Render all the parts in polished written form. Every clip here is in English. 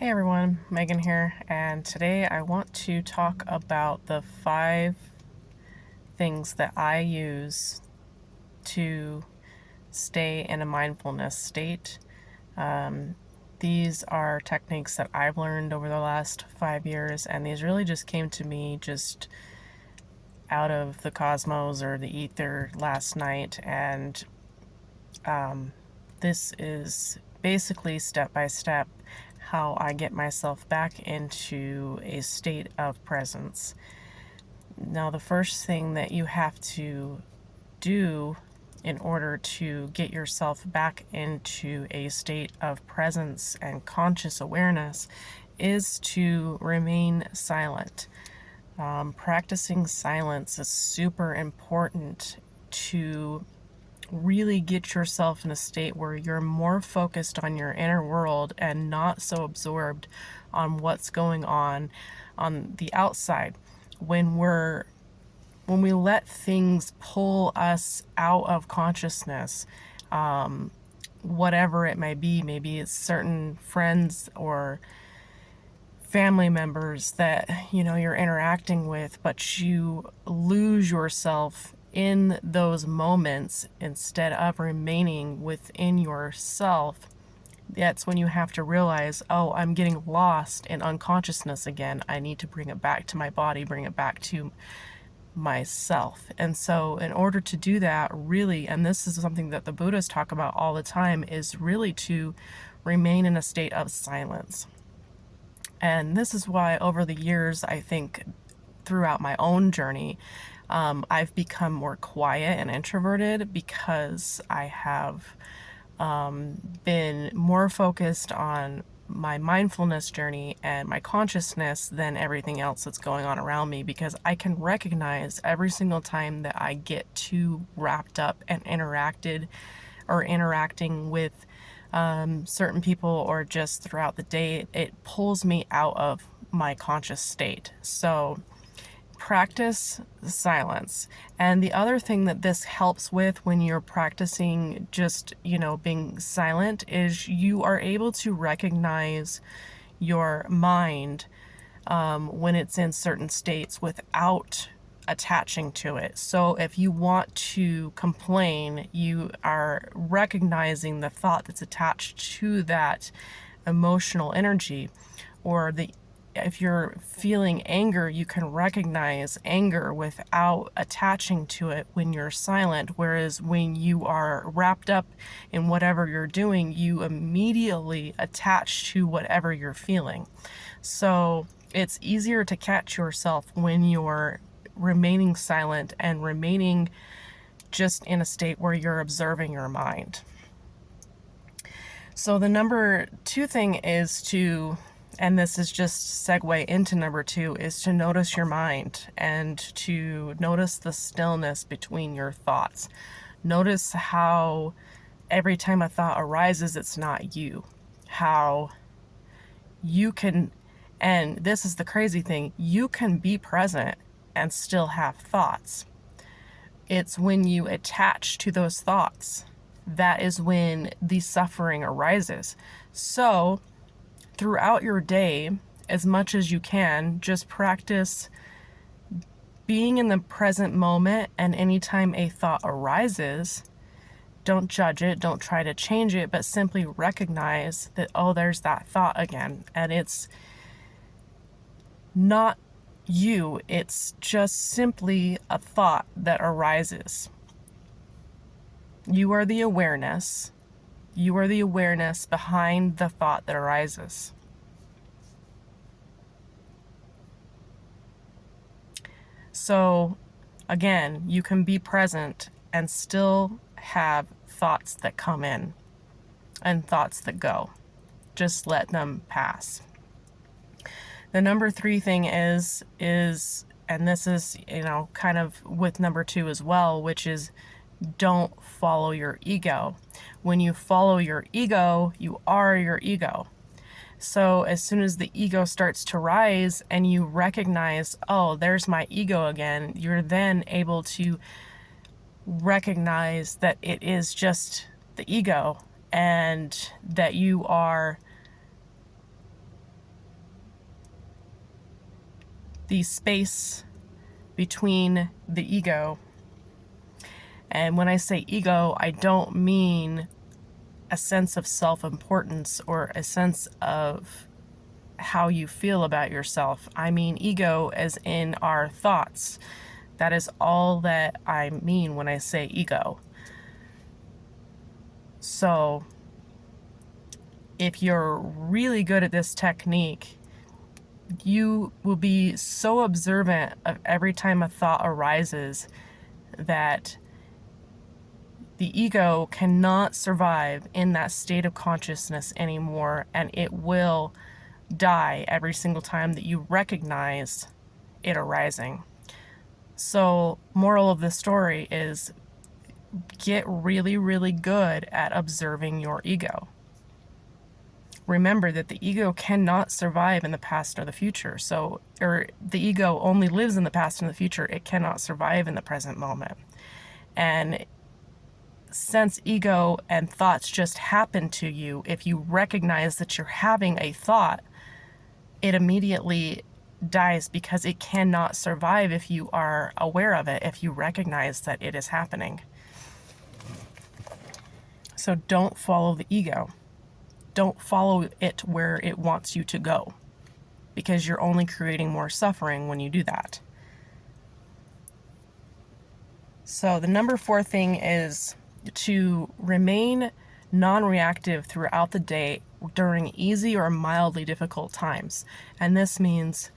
Hey everyone, Megan here, and today I want to talk about the 5 things that I use to stay in a mindfulness state. These are techniques that I've learned over the last 5 years, and these really just came to me just out of the cosmos or the ether last night, and this is basically step by step how I get myself back into a state of presence. Now, the first thing that you have to do in order to get yourself back into a state of presence and conscious awareness is to remain silent. Practicing silence is super important to really get yourself in a state where you're more focused on your inner world and not so absorbed on what's going on the outside. When we let things pull us out of consciousness, whatever it may be, maybe it's certain friends or family members that you're interacting with, but you lose yourself in those moments instead of remaining within yourself. That's when you have to realize, oh, I'm getting lost in unconsciousness again. I need to bring it back to my body, bring it back to myself. And so in order to do that, really, and this is something that the Buddhists talk about all the time, is really to remain in a state of silence. And this is why over the years, I think throughout my own journey, I've become more quiet and introverted because I have been more focused on my mindfulness journey and my consciousness than everything else that's going on around me, because I can recognize every single time that I get too wrapped up and interacting with certain people or just throughout the day, it pulls me out of my conscious state. So practice silence. And the other thing that this helps with when you're practicing just, being silent is you are able to recognize your mind when it's in certain states without attaching to it. So if you want to complain, you are recognizing the thought that's attached to that emotional energy, or if you're feeling anger, you can recognize anger without attaching to it when you're silent. Whereas when you are wrapped up in whatever you're doing, you immediately attach to whatever you're feeling. So it's easier to catch yourself when you're remaining silent and remaining just in a state where you're observing your mind. So the number 2 thing is to, and this is just segue into number 2, is to notice your mind and to notice the stillness between your thoughts. Notice how every time a thought arises, it's not you. How you can, and this is the crazy thing, you can be present and still have thoughts. It's when you attach to those thoughts that is when the suffering arises. So throughout your day, as much as you can, just practice being in the present moment, and anytime a thought arises, don't judge it, don't try to change it, but simply recognize that, oh, there's that thought again, and it's not you, it's just simply a thought that arises. You are the awareness. You are the awareness behind the thought that arises. So, again, you can be present and still have thoughts that come in and thoughts that go. Just let them pass. The number 3 thing is, and this is, kind of with number 2 as well, which is don't follow your ego. When you follow your ego, you are your ego. So as soon as the ego starts to rise and you recognize, oh, there's my ego again, you're then able to recognize that it is just the ego and that you are the space between the ego. And when I say ego, I don't mean a sense of self-importance or a sense of how you feel about yourself. I mean ego as in our thoughts. That is all that I mean when I say ego. So if you're really good at this technique, you will be so observant of every time a thought arises that the ego cannot survive in that state of consciousness anymore, and it will die every single time that you recognize it arising. So, moral of the story is get really, really good at observing your ego. Remember that the ego cannot survive in the past or the future. Or the ego only lives in the past and the future. It cannot survive in the present moment. And since ego and thoughts just happen to you, if you recognize that you're having a thought, it immediately dies because it cannot survive if you are aware of it, if you recognize that it is happening. So don't follow the ego. Don't follow it where it wants you to go, because you're only creating more suffering when you do that. So the number 4 thing is to remain non-reactive throughout the day during easy or mildly difficult times. And this means,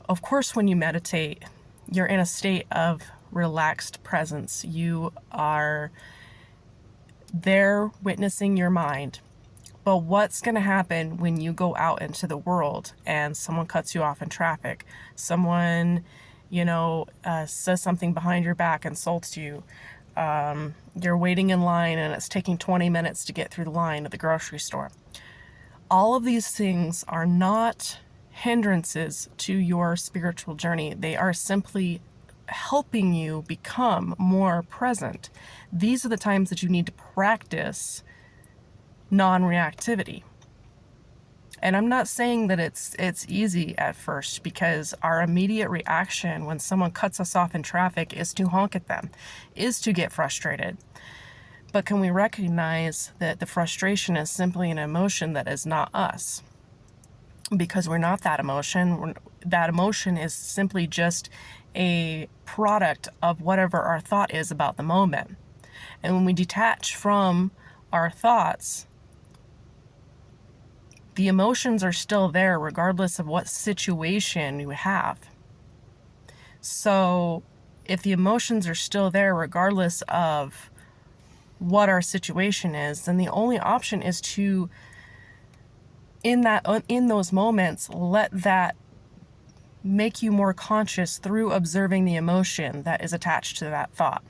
of course, when you meditate, you're in a state of relaxed presence. You are there witnessing your mind. But what's going to happen when you go out into the world and someone cuts you off in traffic? Someone, says something behind your back, insults you. You're waiting in line and it's taking 20 minutes to get through the line at the grocery store. All of these things are not hindrances to your spiritual journey. They are simply helping you become more present. These are the times that you need to practice non-reactivity. And I'm not saying that it's easy at first, because our immediate reaction when someone cuts us off in traffic is to honk at them, is to get frustrated. But can we recognize that the frustration is simply an emotion that is not us? Because we're not that emotion. That emotion is simply just a product of whatever our thought is about the moment. And when we detach from our thoughts, the emotions are still there regardless of what situation you have. So if the emotions are still there regardless of what our situation is, then the only option is to, in those moments, let that make you more conscious through observing the emotion that is attached to that thought.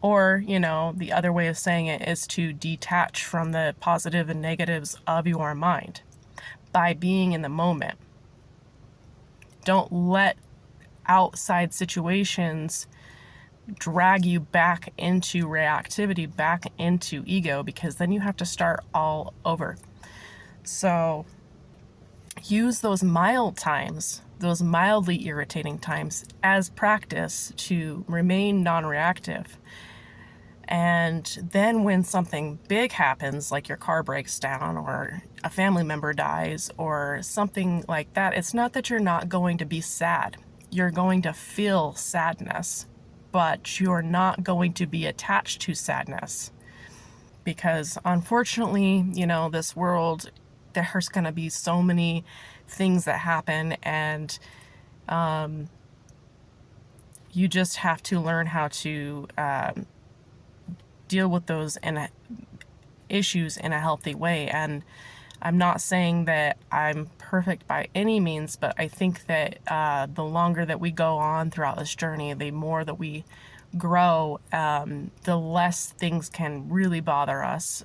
Or, the other way of saying it is to detach from the positive and negatives of your mind by being in the moment. Don't let outside situations drag you back into reactivity, back into ego, because then you have to start all over. So use those mild times, those mildly irritating times, as practice to remain non-reactive. And then when something big happens, like your car breaks down or a family member dies or something like that, it's not that you're not going to be sad. You're going to feel sadness, but you're not going to be attached to sadness. Because unfortunately, this world, there's going to be so many things that happen, and you just have to learn how to deal with those issues in a healthy way. And I'm not saying that I'm perfect by any means, but I think that the longer that we go on throughout this journey, the more that we grow, the less things can really bother us.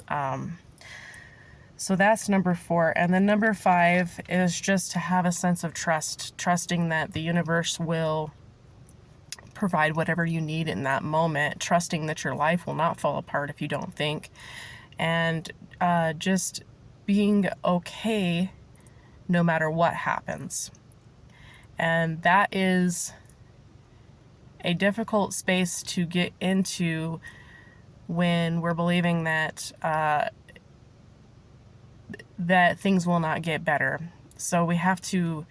So that's number 4. And then number 5 is just to have a sense of trusting that the universe will provide whatever you need in that moment, trusting that your life will not fall apart if you don't think, and just being okay no matter what happens. And that is a difficult space to get into when we're believing that that things will not get better. So we have to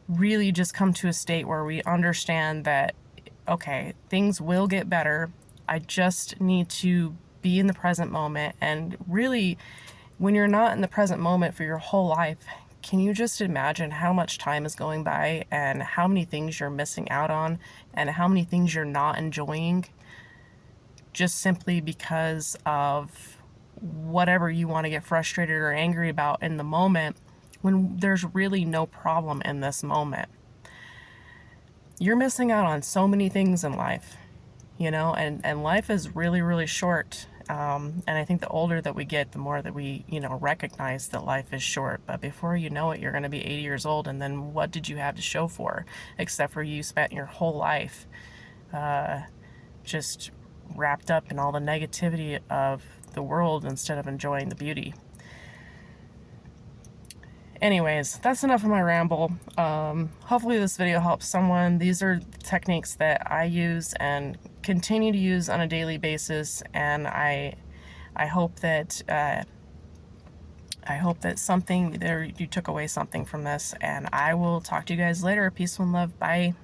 really just come to a state where we understand that, okay, things will get better. I just need to be in the present moment. And really, when you're not in the present moment for your whole life, can you just imagine how much time is going by and how many things you're missing out on and how many things you're not enjoying just simply because of whatever you want to get frustrated or angry about in the moment, when there's really no problem in this moment? You're missing out on so many things in life, and life is really, really short. And I think the older that we get, the more that we, recognize that life is short. But before you know it, you're going to be 80 years old. And then what did you have to show for, except for you spent your whole life just wrapped up in all the negativity of the world instead of enjoying the beauty? Anyways, that's enough of my ramble. Hopefully this video helps someone. These are techniques that I use and continue to use on a daily basis, and I hope that something there, you took away something from this, and I will talk to you guys later. Peace and love. Bye.